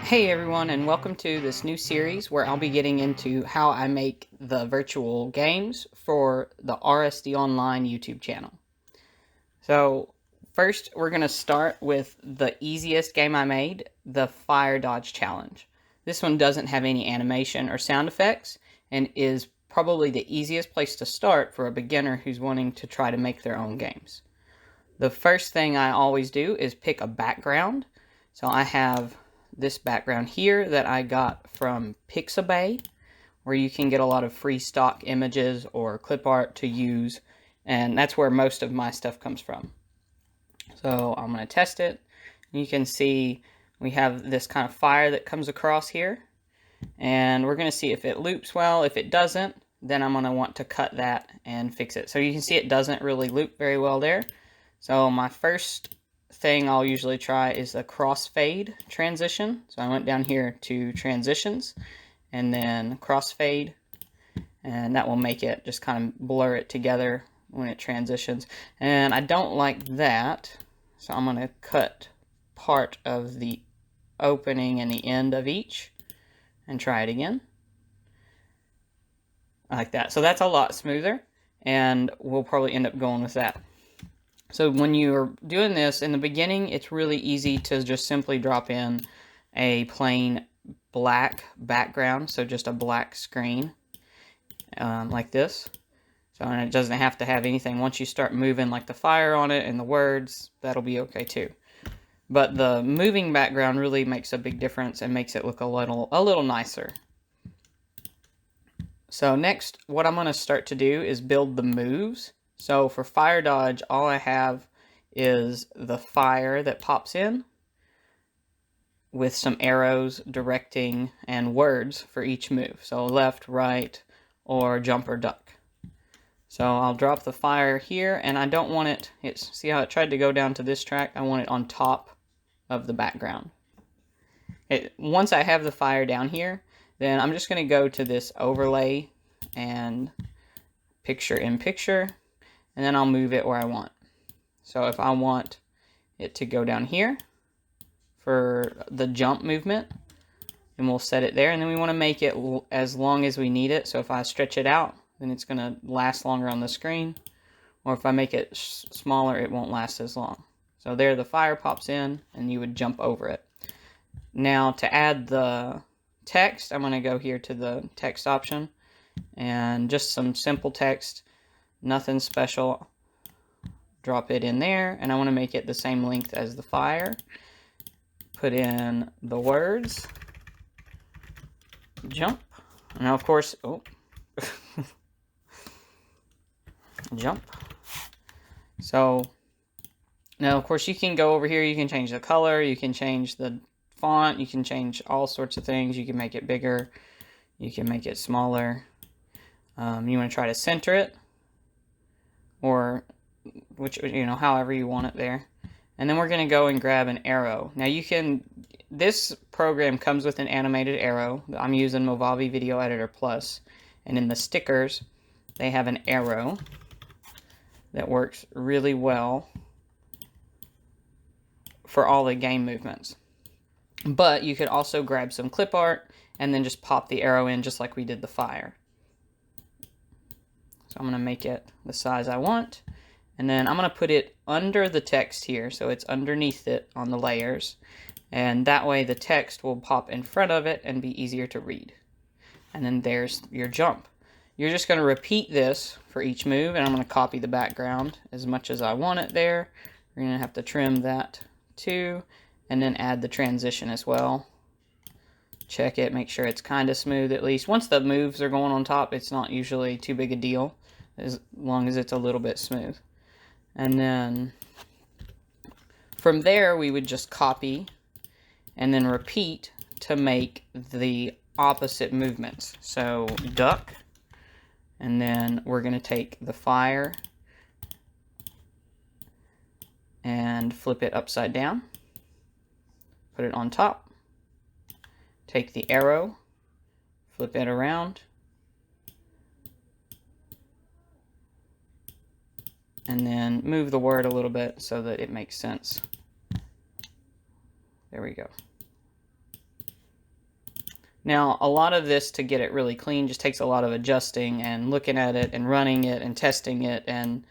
Hey everyone, and welcome to this new series where I'll be getting into how I make the virtual games for the RSD Online YouTube channel. So first we're going to start with the easiest game I made, the Fire Dodge Challenge. This one doesn't have any animation or sound effects and is probably the easiest place to start for a beginner who's wanting to try to make their own games. The first thing I always do is pick a background. So I have this background here that I got from Pixabay, where you can get a lot of free stock images or clip art to use, and that's where most of my stuff comes from. So I'm going to test it. You can see we have this kind of fire that comes across here, and we're going to see if it loops well. If it doesn't, then I'm going to want to cut that and fix it. So you can see it doesn't really loop very well there. So my first thing I'll usually try is a crossfade transition. So I went down here to transitions and then crossfade, and that will make it just kind of blur it together when it transitions. And I don't like that, so I'm going to cut part of the opening and the end of each and try it again. Like that. So that's a lot smoother, and we'll probably end up going with that. So when you're doing this, in the beginning, it's really easy to just simply drop in a plain black background, so just a black screen, like this. So, and it doesn't have to have anything. Once you start moving like the fire on it and the words, that'll be okay too. But the moving background really makes a big difference and makes it look a little nicer. So next, what I'm going to start to do is build the moves. So for Fire Dodge, all I have is the fire that pops in with some arrows directing and words for each move. So left, right, or jump or duck. So I'll drop the fire here, and I don't want it, see how it tried to go down to this track? I want it on top of the background. Once I have the fire down here, then I'm just going to go to this overlay and picture in picture. And then I'll move it where I want. So if I want it to go down here for the jump movement, then we'll set it there. And then we want to make it as long as we need it. So if I stretch it out, then it's going to last longer on the screen. Or if I make it smaller, it won't last as long. So there the fire pops in, and you would jump over it. Now to add the text, I'm going to go here to the text option. And just some simple text. Nothing special. Drop it in there, and I want to make it the same length as the fire. Put in the words. Jump. Now, of course, jump. So, now, of course, you can go over here. You can change the color. You can change the font. You can change all sorts of things. You can make it bigger. You can make it smaller. You want to try to center it, or however you want it there. And then we're going to go and grab an arrow. Now this program comes with an animated arrow. I'm using Movavi Video Editor Plus, and in the stickers they have an arrow that works really well for all the game movements. But you could also grab some clip art and then just pop the arrow in just like we did the fire. So I'm going to make it the size I want, and then I'm going to put it under the text here, so it's underneath it on the layers, and that way the text will pop in front of it and be easier to read. And then there's your jump. You're just going to repeat this for each move, and I'm going to copy the background as much as I want it there. We're going to have to trim that too, and then add the transition as well. Check it, make sure it's kind of smooth at least. Once the moves are going on top, it's not usually too big a deal, as long as it's a little bit smooth. And then from there, we would just copy and then repeat to make the opposite movements. So duck, and then we're going to take the fire and flip it upside down, put it on top. Take the arrow, flip it around, and then move the word a little bit so that it makes sense. There we go. Now, a lot of this, to get it really clean, just takes a lot of adjusting and looking at it and running it and testing it and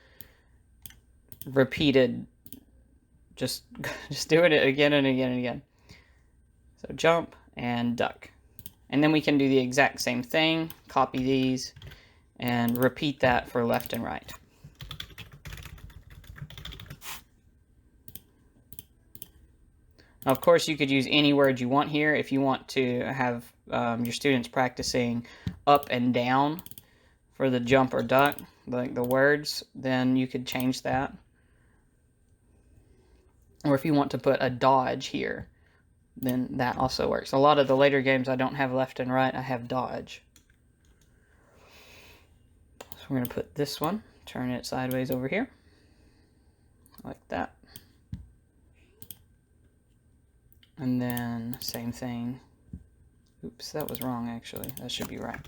repeated, just doing it again and again and again. So jump and duck. And then we can do the exact same thing, copy these, and repeat that for left and right. Now, of course, you could use any word you want here. If you want to have your students practicing up and down for the jump or duck, like the words, then you could change that. Or if you want to put a dodge here, then that also works. A lot of the later games I don't have left and right, I have dodge. So we're going to put this one, turn it sideways over here, like that. And then same thing. Oops, that was wrong actually. That should be right.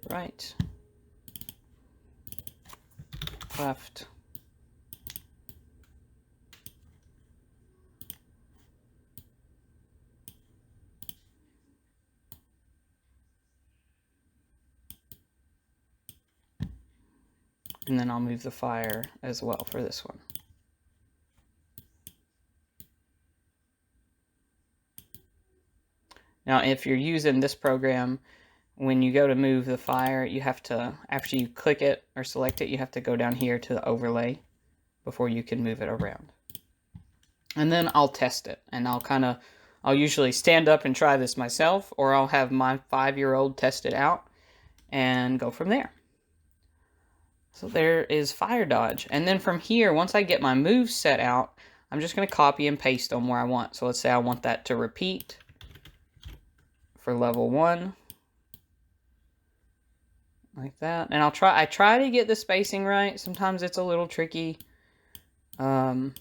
Right. Left. And then I'll move the fire as well for this one. Now, if you're using this program, when you go to move the fire, you have to, after you click it or select it, you have to go down here to the overlay before you can move it around. And then I'll test it, and I'll usually stand up and try this myself, or I'll have my 5-year-old test it out and go from there. So there is fire dodge. And then from here, once I get my moves set out, I'm just going to copy and paste them where I want. So let's say I want that to repeat for level 1. Like that. And I try to get the spacing right. Sometimes it's a little tricky. But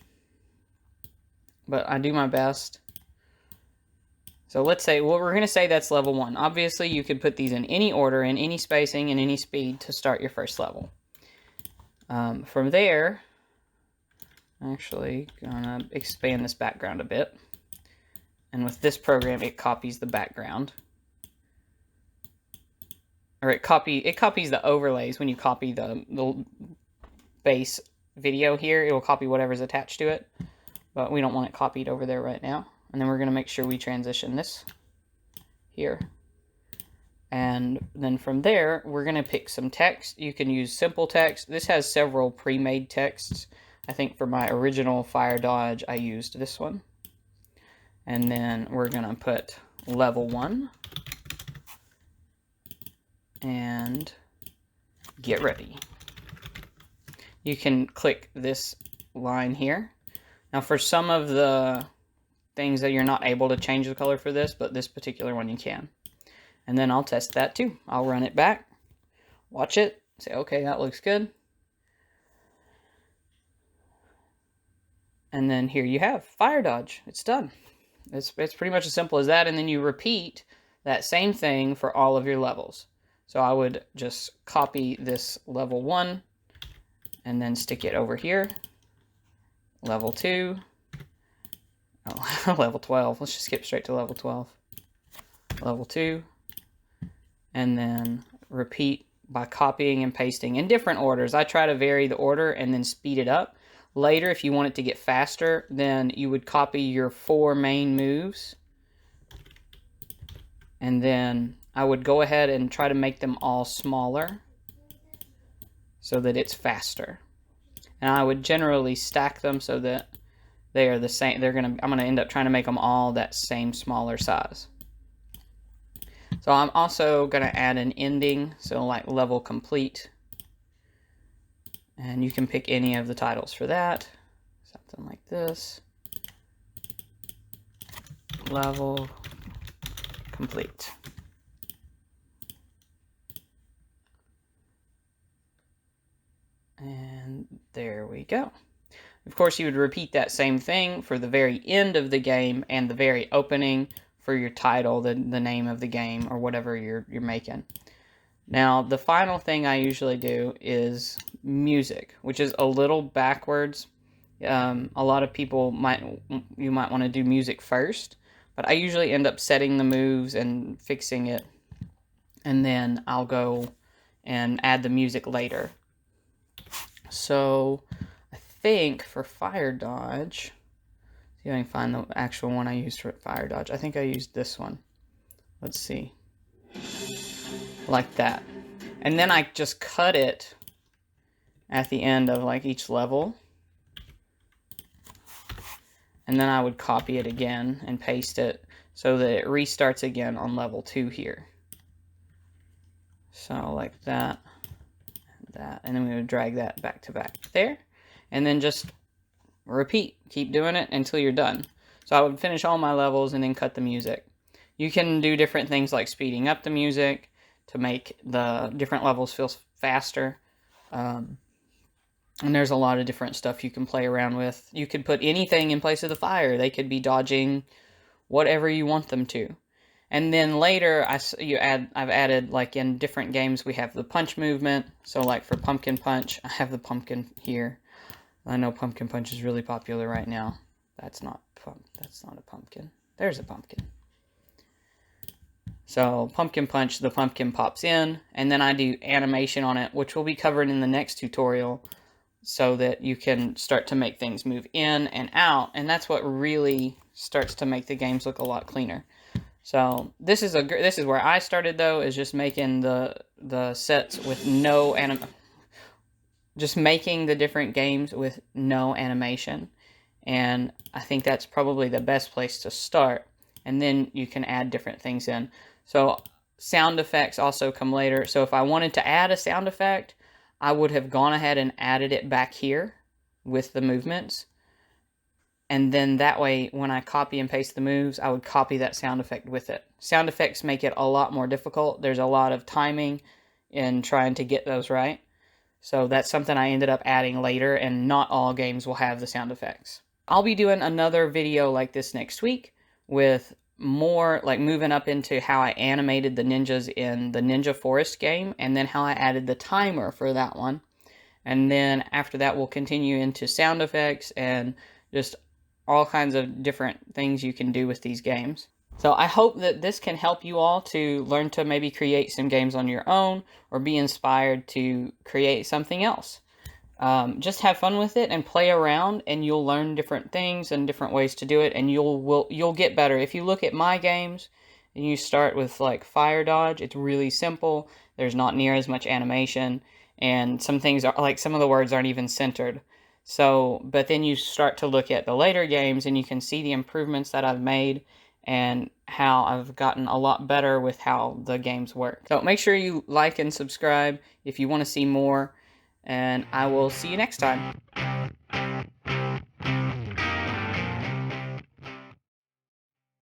I do my best. So let's say, well, we're going to say that's level 1. Obviously, you could put these in any order, in any spacing, and any speed to start your first level. From there, actually gonna expand this background a bit. And with this program, it copies the background. Or it copies the overlays. When you copy the base video here, it will copy whatever's attached to it. But we don't want it copied over there right now. And then we're going to make sure we transition this here. And then from there, we're going to pick some text. You can use simple text. This has several pre-made texts. I think for my original fire dodge, I used this one. And then we're going to put level 1. And get ready. You can click this line here. Now for some of the things that you're not able to change the color for this, but this particular one you can. And then I'll test that too. I'll run it back, watch it, say, okay, that looks good. And then here you have fire dodge. It's done. It's pretty much as simple as that. And then you repeat that same thing for all of your levels. So I would just copy this level 1 and then stick it over here. Level 2. Oh, level 12. Let's just skip straight to level 12. Level 2. And then repeat by copying and pasting in different orders. I try to vary the order and then speed it up. Later, if you want it to get faster, then you would copy your 4 main moves. And then I would go ahead and try to make them all smaller so that it's faster. And I would generally stack them so that they are the same. I'm going to end up trying to make them all that same smaller size. So I'm also going to add an ending, so like level complete. And you can pick any of the titles for that. Something like this. Level complete. And there we go. Of course, you would repeat that same thing for the very end of the game and the very opening for your title, the name of the game, or whatever you're making. Now, the final thing I usually do is music, which is a little backwards. A lot of people might want to do music first, but I usually end up setting the moves and fixing it, and then I'll go and add the music later. So I think for fire dodge, see if I can find the actual one I used for fire dodge. I think I used this one. Let's see. Like that. And then I just cut it at the end of like each level. And then I would copy it again and paste it so that it restarts again on level 2 here. So like that, and that, and then we would drag that back to back there. And then just repeat, keep doing it until you're done. So I would finish all my levels and then cut the music. You can do different things like speeding up the music to make the different levels feel faster. And there's a lot of different stuff you can play around with. You could put anything in place of the fire. They could be dodging whatever you want them to. And then later, I've added, like in different games, we have the punch movement. So like for Pumpkin Punch, I have the pumpkin here. I know Pumpkin Punch is really popular right now. That's not a pumpkin. There's a pumpkin. So Pumpkin Punch, the pumpkin pops in, and then I do animation on it, which will be covered in the next tutorial, so that you can start to make things move in and out, and that's what really starts to make the games look a lot cleaner. So this is where I started, though, is just making the sets with no just making the different games with no animation, and I think that's probably the best place to start, and then you can add different things in. So sound effects also come later. So if I wanted to add a sound effect, I would have gone ahead and added it back here with the movements. And then that way, when I copy and paste the moves, I would copy that sound effect with it. Sound effects make it a lot more difficult. There's a lot of timing in trying to get those right. So that's something I ended up adding later, and not all games will have the sound effects. I'll be doing another video like this next week with more, like moving up into how I animated the ninjas in the Ninja Forest game, and then how I added the timer for that one. And then after that, we'll continue into sound effects and just all kinds of different things you can do with these games. So I hope that this can help you all to learn to maybe create some games on your own, or be inspired to create something else. Just have fun with it and play around, and you'll learn different things and different ways to do it, and you'll get better. If you look at my games and you start with like fire dodge, it's really simple. There's not near as much animation, and some things are like, some of the words aren't even centered. So, but then you start to look at the later games and you can see the improvements that I've made and how I've gotten a lot better with how the games work. So make sure you like and subscribe if you want to see more, and I will see you next time.